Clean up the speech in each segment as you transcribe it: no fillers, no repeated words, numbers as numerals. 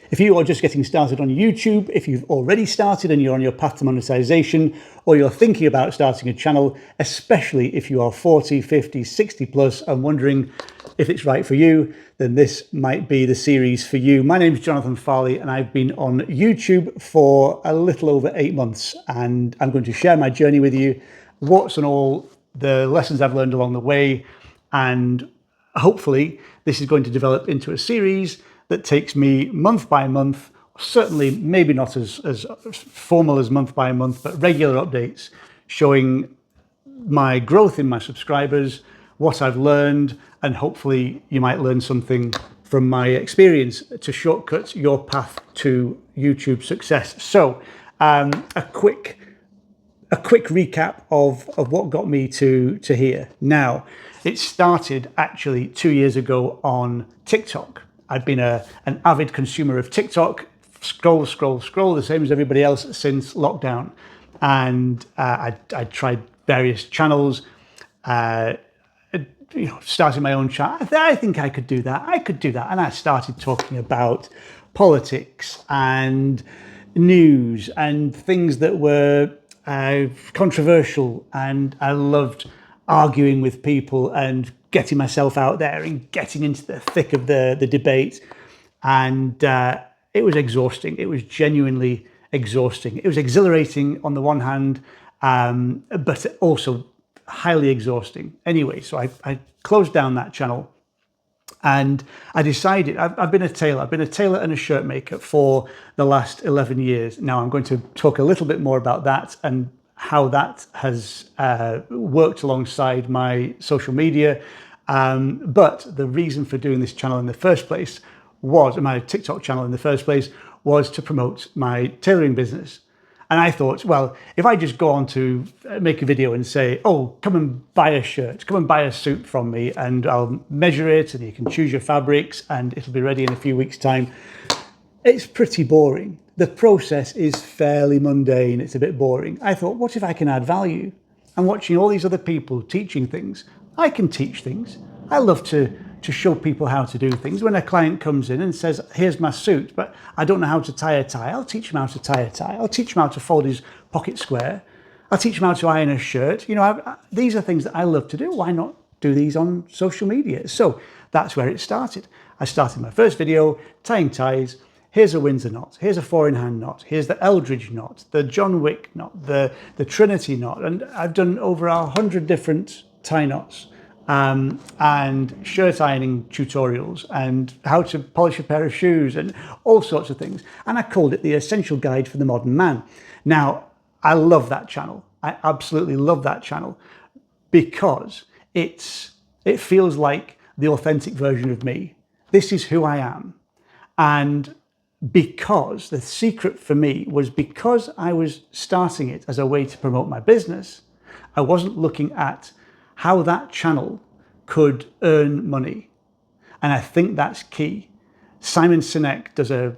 If you are just getting started on YouTube, if you've already started and you're on your path to monetization, or you're thinking about starting a channel, especially if you are 40, 50, 60 plus and wondering if it's right for you, then this might be the series for you. My name is Jonathan Farley and I've been on YouTube for a little over 8 months, and I'm going to share my journey with you, warts and all, the lessons I've learned along the way, and hopefully this is going to develop into a series that takes me month by month, certainly maybe not as formal as month by month, but regular updates showing my growth in my subscribers, what I've learned, and hopefully you might learn something from my experience to shortcut your path to YouTube success. So a quick recap of what got me to here. Now, it started actually 2 years ago on TikTok. I've been an avid consumer of TikTok, scroll, the same as everybody else since lockdown. And I tried various channels, starting my own channel. I think I could do that. And I started talking about politics and news and things that were controversial. And I loved arguing with people and getting myself out there and getting into the thick of the debate. And it was exhausting. It was genuinely exhausting. It was exhilarating on the one hand, but also highly exhausting. Anyway, so I closed down that channel and I decided, I've been a tailor and a shirt maker for the last 11 years. Now I'm going to talk a little bit more about that and how that has worked alongside my social media. But the reason for doing this channel in the first place was, my TikTok channel in the first place, was to promote my tailoring business. And I thought, well, if I just go on to make a video and say, oh, come and buy a shirt, come and buy a suit from me, and I'll measure it and you can choose your fabrics and it'll be ready in a few weeks' time, it's pretty boring. The process is fairly mundane. It's a bit boring. I thought, what if I can add value? I'm watching all these other people teaching things. I can teach things. I love to show people how to do things. When a client comes in and says, here's my suit, but I don't know how to tie a tie, I'll teach him how to tie a tie. I'll teach him how to fold his pocket square. I'll teach him how to iron a shirt. These are things that I love to do. Why not do these on social media? So that's where it started. I started my first video tying ties. Here's a Windsor knot, here's a 4-in-hand knot, here's the Eldridge knot, the John Wick knot, the Trinity knot, and I've done over 100 different tie knots, and shirt ironing tutorials and how to polish a pair of shoes and all sorts of things. And I called it the Essential Guide for the Modern Man. Now, I love that channel. I absolutely love that channel because it feels like the authentic version of me. This is who I am. And because the secret for me was, because I was starting it as a way to promote my business, I wasn't looking at how that channel could earn money. And I think that's key. Simon Sinek does a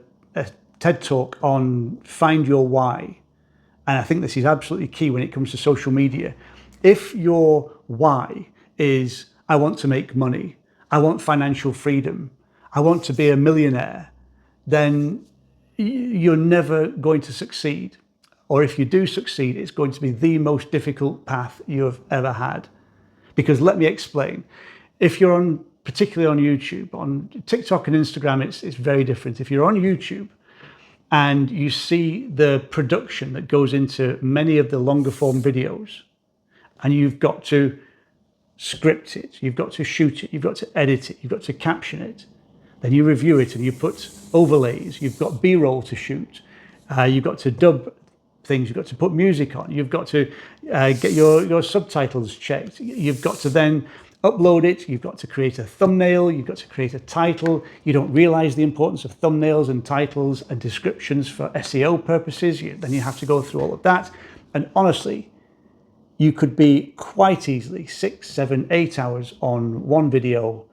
TED talk on find your why. And I think this is absolutely key when it comes to social media. If your why is, I want to make money, I want financial freedom, I want to be a millionaire, then you're never going to succeed. Or if you do succeed, it's going to be the most difficult path you have ever had. Because let me explain, if you're particularly on YouTube, on TikTok and Instagram, it's very different. If you're on YouTube and you see the production that goes into many of the longer form videos, and you've got to script it, you've got to shoot it, you've got to edit it, you've got to caption it, then you review it and you put overlays, you've got B-roll to shoot, you've got to dub things, you've got to put music on, you've got to get your subtitles checked, you've got to then upload it, you've got to create a thumbnail, you've got to create a title. You don't realize the importance of thumbnails and titles and descriptions for SEO purposes. Then you have to go through all of that. And honestly, you could be quite easily 6, 7, 8 hours on one video,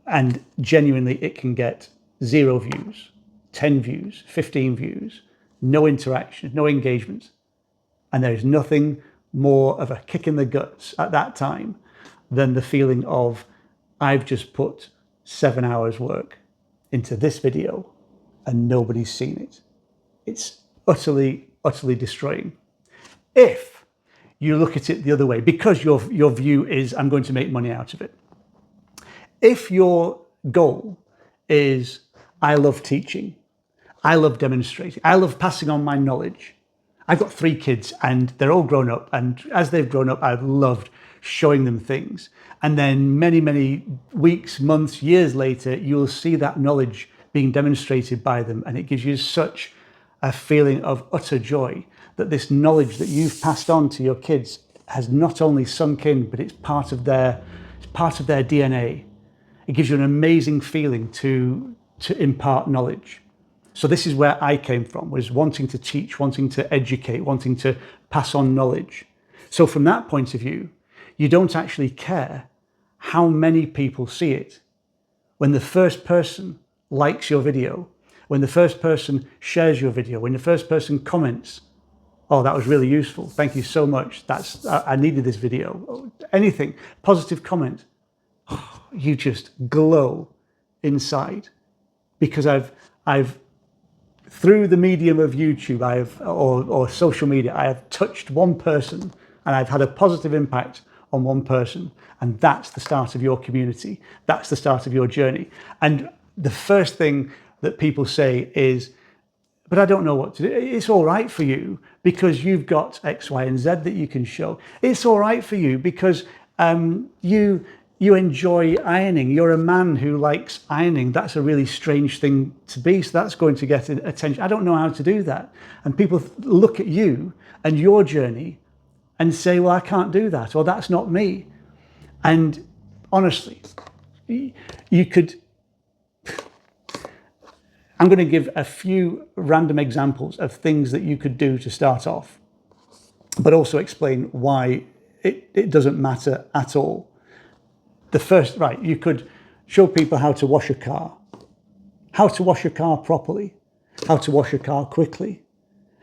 and genuinely it can get 0 views, 10 views, 15 views, no interaction, no engagement. And there's nothing more of a kick in the guts at that time than the feeling of, I've just put 7 hours work into this video and nobody's seen it. It's utterly, utterly destroying. If you look at it the other way, because your view is, I'm going to make money out of it. If your goal is, I love teaching, I love demonstrating, I love passing on my knowledge. I've got 3 kids and they're all grown up, and as they've grown up, I've loved showing them things. And then many, many weeks, months, years later, you'll see that knowledge being demonstrated by them, and it gives you such a feeling of utter joy that this knowledge that you've passed on to your kids has not only sunk in, but it's part of their DNA. It gives you an amazing feeling to impart knowledge. So this is where I came from, was wanting to teach, wanting to educate, wanting to pass on knowledge. So from that point of view, you don't actually care how many people see it. When the first person likes your video, when the first person shares your video, when the first person comments, oh, that was really useful, thank you so much, I needed this video, anything, positive comment, you just glow inside. Because I've through the medium of YouTube, or social media, I have touched one person, and I've had a positive impact on one person, and that's the start of your community. That's the start of your journey. And the first thing that people say is, but I don't know what to do. It's all right for you because you've got X, Y, and Z that you can show. It's all right for you because you enjoy ironing. You're a man who likes ironing. That's a really strange thing to be. So that's going to get attention. I don't know how to do that. And people look at you and your journey and say, well, I can't do that, or that's not me. And honestly, you could, I'm going to give a few random examples of things that you could do to start off, but also explain why it doesn't matter at all. The first, right, you could show people how to wash a car properly, how to wash a car quickly,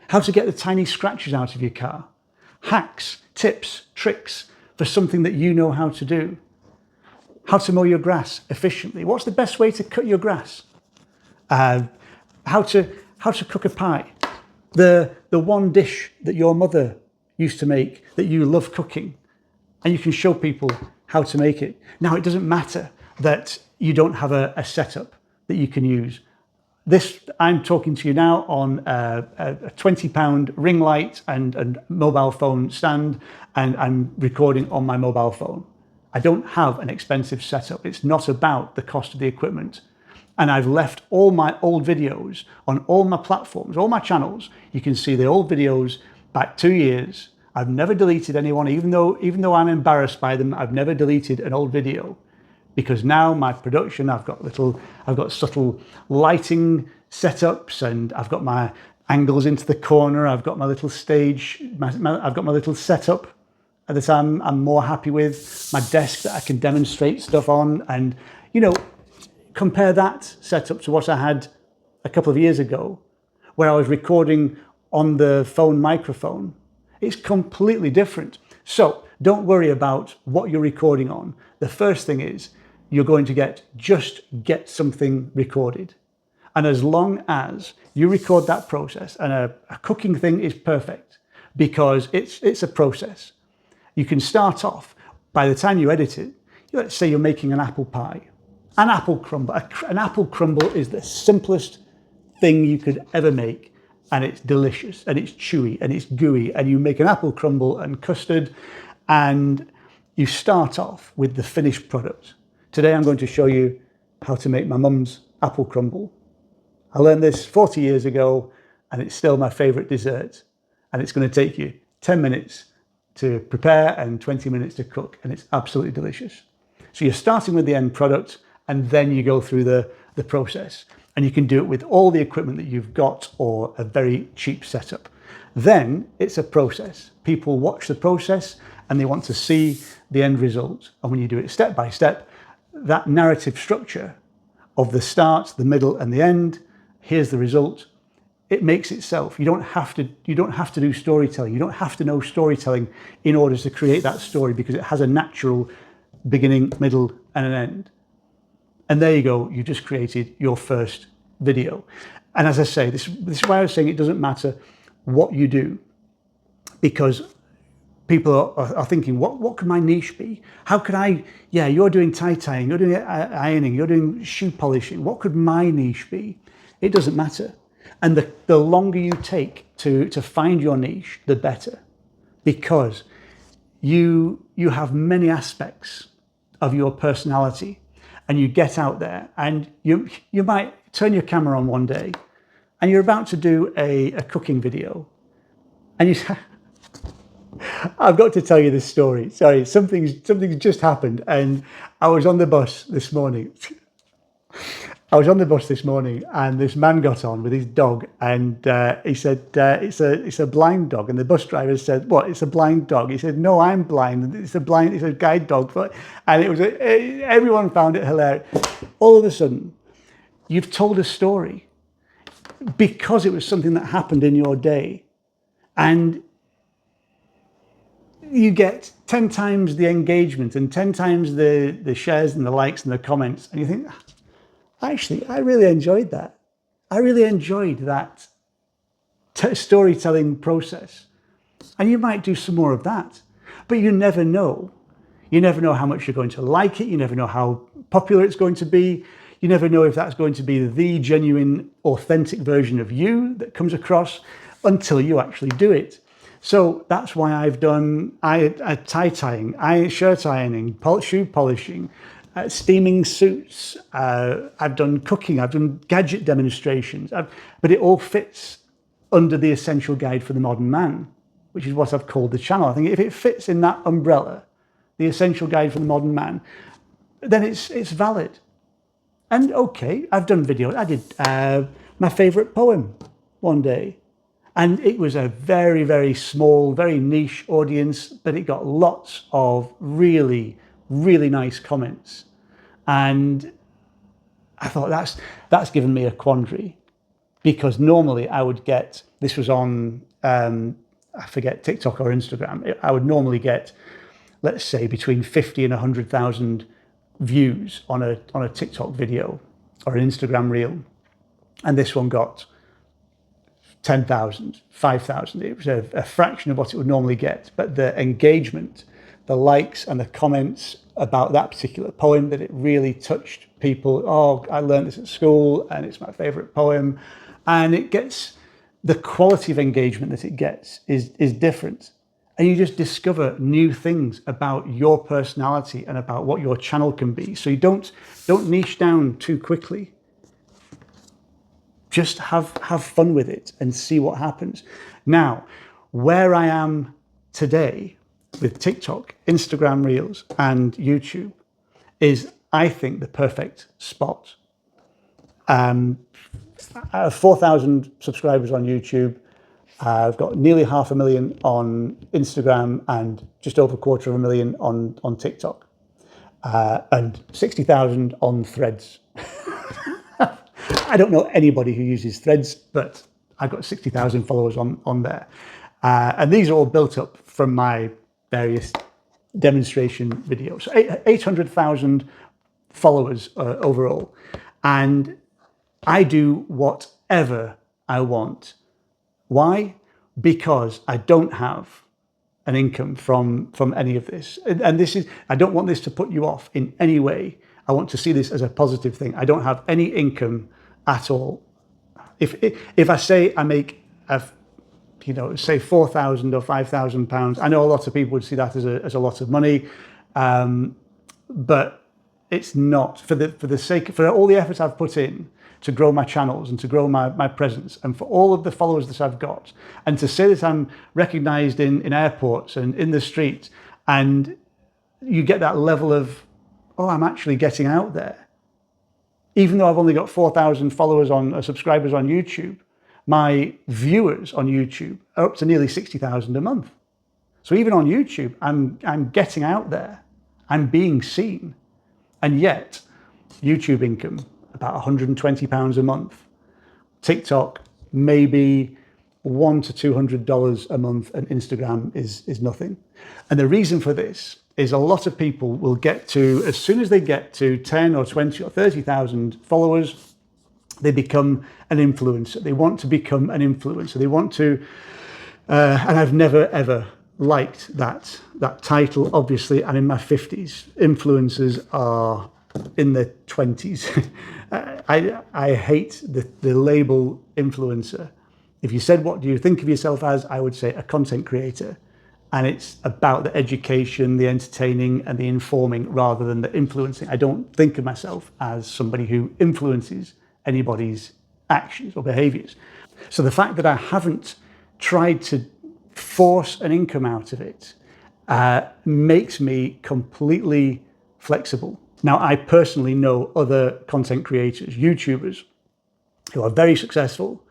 how to get the tiny scratches out of your car, hacks, tips, tricks for something that you know how to do, how to mow your grass efficiently. What's the best way to cut your grass? How to cook a pie, the one dish that your mother used to make that you love cooking, and you can show people how to make it. Now, it doesn't matter that you don't have a setup that you can use. I'm talking to you now on a £20 ring light and mobile phone stand, and I'm recording on my mobile phone. I don't have an expensive setup. It's not about the cost of the equipment. And I've left all my old videos on all my platforms, all my channels. You can see the old videos back 2 years. I've never deleted anyone, even though I'm embarrassed by them. I've never deleted an old video, because now my production, I've got subtle lighting setups, and I've got my angles into the corner. I've got my little stage, I've got my little setup that I'm more happy with, my desk that I can demonstrate stuff on. And, compare that setup to what I had a couple of years ago, where I was recording on the phone microphone. It's completely different. So don't worry about what you're recording on. The first thing is you're going to just get something recorded. And as long as you record that process, and a cooking thing is perfect because it's a process. You can start off, by the time you edit it, let's say you're making an apple pie. An apple crumble. An apple crumble is the simplest thing you could ever make, and it's delicious, and it's chewy, and it's gooey, and you make an apple crumble and custard, and you start off with the finished product. Today I'm going to show you how to make my mum's apple crumble. I learned this 40 years ago, and it's still my favourite dessert, and it's going to take you 10 minutes to prepare and 20 minutes to cook, and it's absolutely delicious. So you're starting with the end product, and then you go through the process. And you can do it with all the equipment that you've got, or a very cheap setup. Then it's a process. People watch the process and they want to see the end result. And when you do it step by step, that narrative structure of the start, the middle, and the end, here's the result, it makes itself. You don't have to do storytelling. You don't have to know storytelling in order to create that story, because it has a natural beginning, middle, and an end. And there you go, you just created your first video. And as I say, this is why I was saying it doesn't matter what you do, because people are thinking, what could my niche be? How could I, yeah, you're doing tie-tying, you're doing ironing, you're doing shoe polishing. What could my niche be? It doesn't matter. And the longer you take to find your niche, the better, because you have many aspects of your personality, and you get out there and you might turn your camera on one day and you're about to do a cooking video, and you I've got to tell you this story. Sorry, something's just happened, and I was on the bus this morning. And this man got on with his dog, and he said, it's a blind dog. And the bus driver said, what, it's a blind dog? He said, no, I'm blind. It's a guide dog. And it was, everyone found it hilarious. All of a sudden, you've told a story because it was something that happened in your day. And you get 10 times the engagement and 10 times the shares and the likes and the comments. And you think, actually, I really enjoyed that. I really enjoyed that storytelling process. And you might do some more of that. But you never know. You never know how much you're going to like it. You never know how popular it's going to be. You never know if that's going to be the genuine, authentic version of you that comes across until you actually do it. So that's why I've done tie-tying, shirt ironing, shoe polishing, steaming suits. I've done cooking. I've done gadget demonstrations. But it all fits under the Essential Guide for the Modern Man, which is what I've called the channel. I think if it fits in that umbrella, the Essential Guide for the Modern Man, then it's valid. And okay, I've done videos. I did my favourite poem one day. And it was a very, very small, very niche audience, but it got lots of really, really nice comments. And I thought that's given me a quandary, because normally I would get, this was on, I forget, TikTok or Instagram, I would normally get, let's say, between 50 and 100,000 views on a TikTok video or an Instagram reel. And this one got 10,000, 5,000. It was a fraction of what it would normally get. But the engagement, the likes and the comments about that particular poem, that it really touched people. Oh, I learned this at school and it's my favorite poem. And it gets, the quality of engagement that it gets is different. And you just discover new things about your personality and about what your channel can be. So you don't niche down too quickly. Just have fun with it and see what happens. Now, where I am today with TikTok, Instagram Reels, and YouTube is, I think, the perfect spot. I have 4,000 subscribers on YouTube. I've got nearly 500,000 on Instagram and just over 250,000 on TikTok, and 60,000 on Threads. I don't know anybody who uses Threads, but I've got 60,000 followers on there. And these are all built up from my various demonstration videos. So 800,000 followers overall. And I do whatever I want. Why? Because I don't have an income from any of this. And this is, I don't want this to put you off in any way. I want to see this as a positive thing. I don't have any income at all. If I say I make, say 4,000 or 5,000 pounds, I know a lot of people would see that as a lot of money, but it's not. For the sake, for all the effort I've put in to grow my channels and to grow my presence, and for all of the followers that I've got, and to say that I'm recognised in airports and in the streets, and you get that level of, oh, I'm actually getting out there. Even though I've only got 4,000 followers subscribers on YouTube, my viewers on YouTube are up to nearly 60,000 a month. So even on YouTube, I'm getting out there. I'm being seen. And yet, YouTube income, about £120 a month. TikTok, maybe $100 to $200 a month, and Instagram is nothing. And the reason for this is a lot of people will get to, as soon as they get to 10 or 20 or 30,000 followers, they become an influencer. They want to become an influencer. They want to, and I've never ever liked that title. Obviously, I'm in my 50s. Influencers are in their 20s. I hate the label influencer. If you said, what do you think of yourself as? I would say a content creator. And it's about the education, the entertaining, and the informing rather than the influencing. I don't think of myself as somebody who influences anybody's actions or behaviors. So the fact that I haven't tried to force an income out of it makes me completely flexible. Now, I personally know other content creators, YouTubers, who are very successful,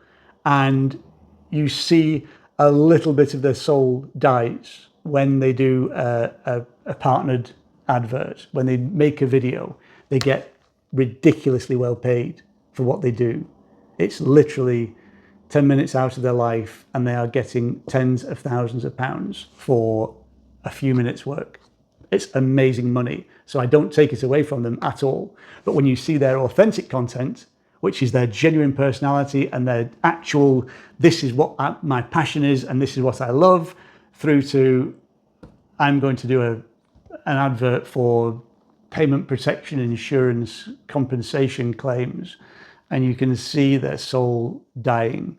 and you see a little bit of their soul dies when they do a partnered advert. When they make a video, they get ridiculously well paid for what they do. It's literally 10 minutes out of their life, and they are getting tens of thousands of pounds for a few minutes work. It's amazing money. So I don't take it away from them at all. But when you see their authentic content, which is their genuine personality and their actual, this is what my passion is and this is what I love, through to, I'm going to do an advert for payment protection insurance compensation claims, and you can see their soul dying.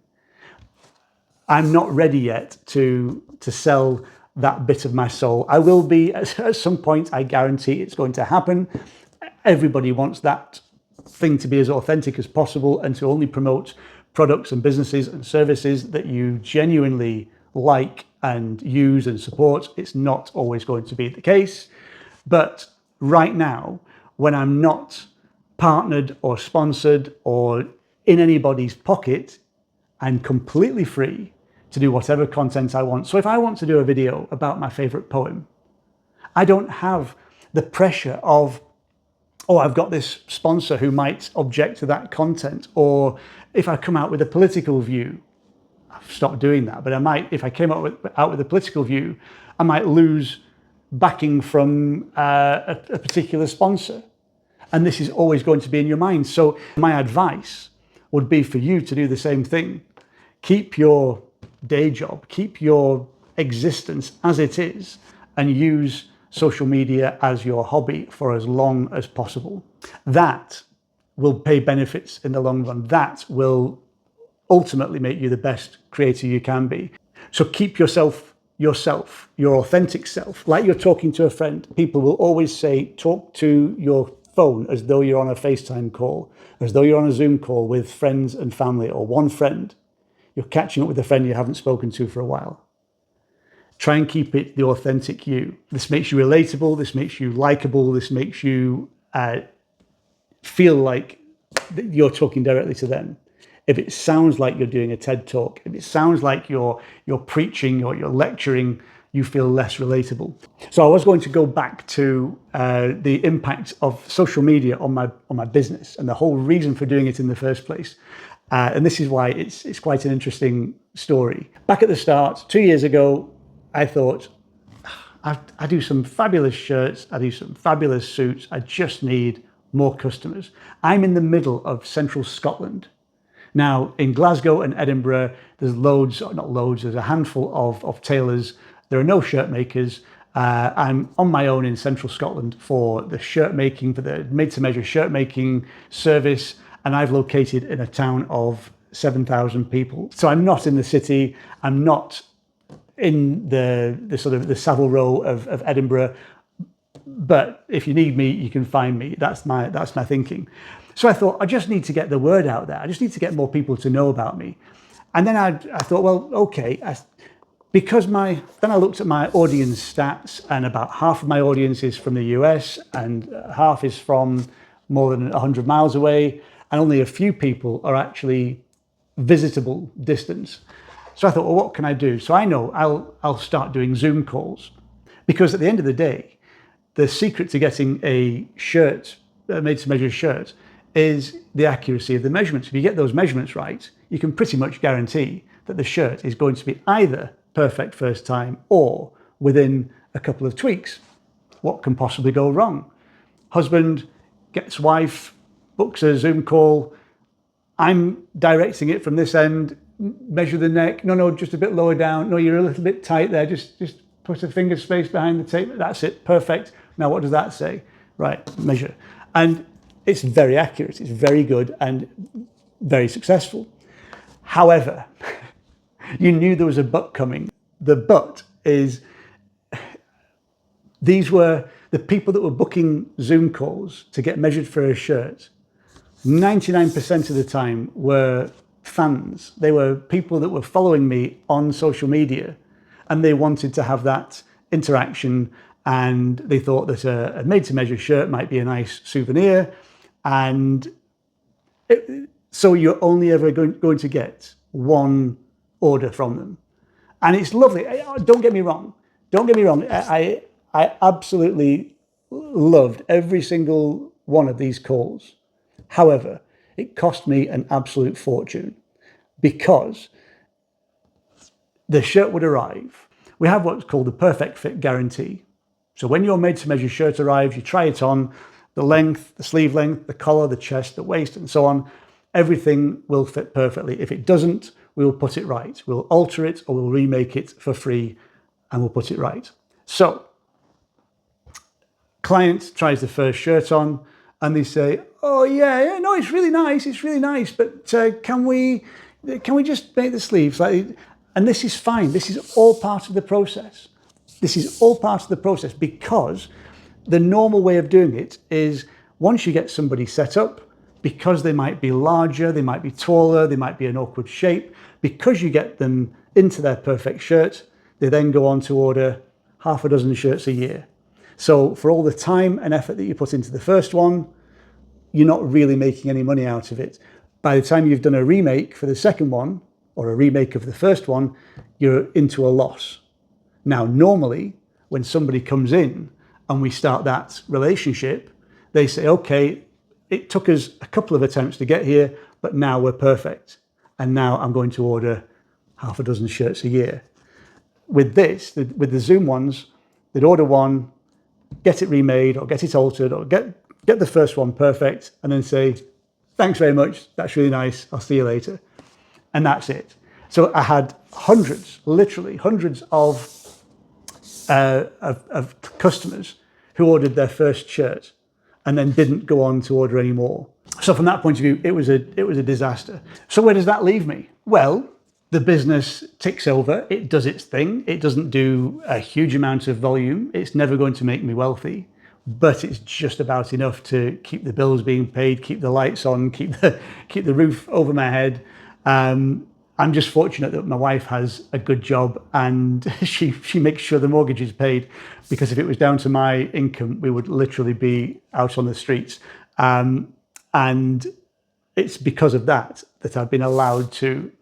I'm not ready yet to sell that bit of my soul. I will be at some point. I guarantee it's going to happen. Everybody wants that thing to be as authentic as possible and to only promote products and businesses and services that you genuinely like and use and support. It's not always going to be the case. But right now, when I'm not partnered or sponsored or in anybody's pocket, I'm completely free to do whatever content I want. So if I want to do a video about my favorite poem, I don't have the pressure of, oh, I've got this sponsor who might object to that content. Or if I come out with a political view, I've stopped doing that. But I might, if I came out with a political view, I might lose backing from a particular sponsor. And this is always going to be in your mind. So my advice would be for you to do the same thing. Keep your day job, keep your existence as it is, and use social media as your hobby for as long as possible. That will pay benefits in the long run. That will ultimately make you the best creator you can be. So keep yourself, your authentic self, like you're talking to a friend. People will always say, talk to your phone as though you're on a FaceTime call, as though you're on a Zoom call with friends and family or one friend. You're catching up with a friend you haven't spoken to for a while. Try and keep it the authentic you. This makes you relatable. This makes you likable. This makes you feel like you're talking directly to them. If it sounds like you're doing a TED talk, if it sounds like you're preaching or you're lecturing, you feel less relatable. So I was going to go back to the impact of social media on my business and the whole reason for doing it in the first place. And this is why it's quite an interesting story. Back at the start, 2 years ago, I thought, I do some fabulous shirts, I do some fabulous suits, I just need more customers. I'm in the middle of central Scotland. Now, in Glasgow and Edinburgh, there's there's a handful of tailors. There are no shirt makers. I'm on my own in central Scotland for the shirt making, for the made-to-measure shirt making service, and I've located in a town of 7,000 people. So I'm not in the city, I'm not in the sort of the Savile Row of Edinburgh, but if you need me, you can find me. That's my thinking. So I thought, I just need to get the word out there. I just need to get more people to know about me. And then I thought, well, okay, then I looked at my audience stats, and about half of my audience is from the US and half is from more than 100 miles away, and only a few people are actually visitable distance. So I thought, well, what can I do? So I know I'll start doing Zoom calls, because at the end of the day, the secret to getting a shirt, a made-to-measure shirt, is the accuracy of the measurements. If you get those measurements right, you can pretty much guarantee that the shirt is going to be either perfect first time or within a couple of tweaks. What can possibly go wrong? Husband gets wife, books a Zoom call, I'm directing it from this end, measure the neck. No, just a bit lower down. No, you're a little bit tight there. Just put a finger space behind the tape. That's it, perfect. Now what does that say? Right, measure. And it's very accurate, it's very good and very successful. However, you knew there was a but coming. The but is, these were the people that were booking Zoom calls to get measured for a shirt. 99% of the time were fans. They were people that were following me on social media, and they wanted to have that interaction, and they thought that a made-to-measure shirt might be a nice souvenir, and so you're only ever going to get one order from them. And it's lovely. Don't get me wrong. I absolutely loved every single one of these calls. However, it cost me an absolute fortune, because the shirt would arrive. We have what's called the perfect fit guarantee. So when your made-to-measure shirt arrives, you try it on, the length, the sleeve length, the collar, the chest, the waist, and so on. Everything will fit perfectly. If it doesn't, we'll put it right. We'll alter it or we'll remake it for free and we'll put it right. So, client tries the first shirt on and they say, oh yeah, no, it's really nice, but can we just make the sleeves slightly? And this is fine. This is all part of the process. Because the normal way of doing it is, once you get somebody set up, because they might be larger, they might be taller, they might be an awkward shape, because you get them into their perfect shirt, they then go on to order half a dozen shirts a year. So for all the time and effort that you put into the first one, you're not really making any money out of it. By the time you've done a remake for the second one, or a remake of the first one, you're into a loss. Now, normally, when somebody comes in and we start that relationship, they say, okay, it took us a couple of attempts to get here, but now we're perfect. And now I'm going to order half a dozen shirts a year. With this, with the Zoom ones, they'd order one, get it remade or get it altered or get the first one perfect, and then say, thanks very much, that's really nice, I'll see you later. And that's it. So I had hundreds, literally hundreds of customers who ordered their first shirt and then didn't go on to order any more. So from that point of view, it was a disaster. So where does that leave me? Well, the business ticks over, it does its thing. It doesn't do a huge amount of volume. It's never going to make me wealthy, but it's just about enough to keep the bills being paid, keep the lights on, keep the roof over my head. I'm just fortunate that my wife has a good job and she makes sure the mortgage is paid, because if it was down to my income, we would literally be out on the streets. And it's because of that I've been allowed to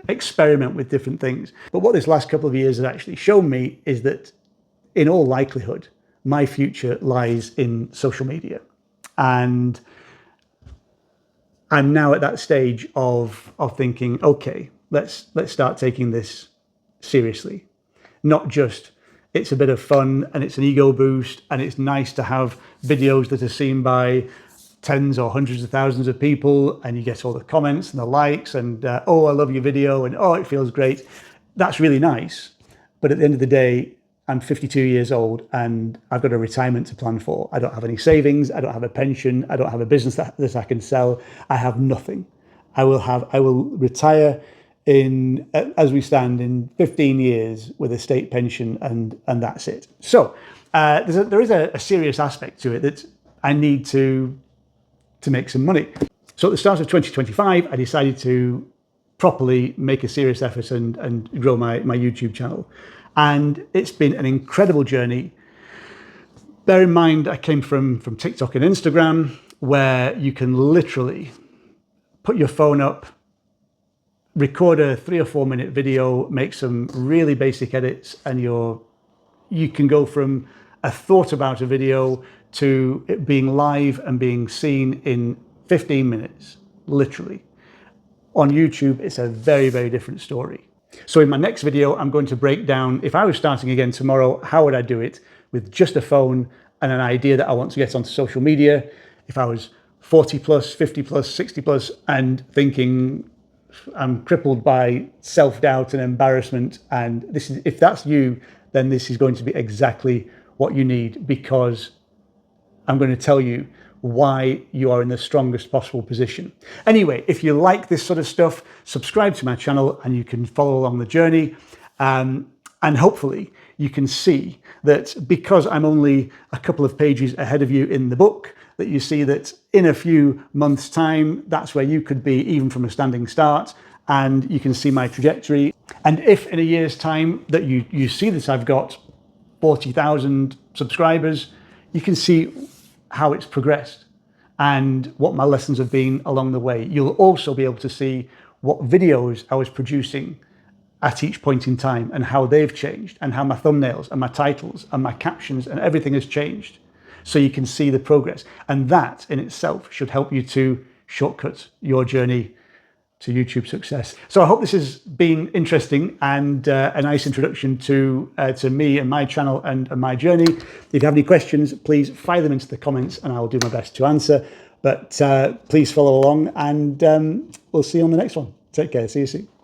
experiment with different things. But what this last couple of years has actually shown me is that, in all likelihood, my future lies in social media. And I'm now at that stage of thinking, okay, let's start taking this seriously. Not just, it's a bit of fun and it's an ego boost and it's nice to have videos that are seen by tens or hundreds of thousands of people and you get all the comments and the likes and, oh, I love your video and, oh, it feels great. That's really nice. But at the end of the day, I'm 52 years old and I've got a retirement to plan for. I don't have any savings. I don't have a pension. I don't have a business that I can sell. I have nothing. I will retire as we stand in 15 years with a state pension and that's it. So there is a serious aspect to it that I need to make some money. So at the start of 2025, I decided to properly make a serious effort and grow my YouTube channel. And it's been an incredible journey. Bear in mind, I came from TikTok and Instagram, where you can literally put your phone up, record a 3 or 4 minute video, make some really basic edits, and you can go from a thought about a video to it being live and being seen in 15 minutes, literally. On YouTube, it's a very, very different story. So in my next video, I'm going to break down, if I was starting again tomorrow, how would I do it with just a phone and an idea that I want to get onto social media? If I was 40 plus, 50 plus, 60 plus, and thinking I'm crippled by self-doubt and embarrassment. And this is, if that's you, then this is going to be exactly what you need, because I'm going to tell you why you are in the strongest possible position. Anyway, if you like this sort of stuff, subscribe to my channel and you can follow along the journey. And hopefully you can see that because I'm only a couple of pages ahead of you in the book, that you see that in a few months' time, that's where you could be, even from a standing start, and you can see my trajectory. And if in a year's time that you see that I've got 40,000 subscribers, you can see how it's progressed and what my lessons have been along the way. You'll also be able to see what videos I was producing at each point in time and how they've changed, and how my thumbnails and my titles and my captions and everything has changed. So you can see the progress, and that in itself should help you to shortcut your journey to YouTube success. So I hope this has been interesting and a nice introduction to me and my channel and my journey. If you have any questions, please fire them into the comments and I will do my best to answer. But please follow along, and we'll see you on the next one. Take care. See you soon.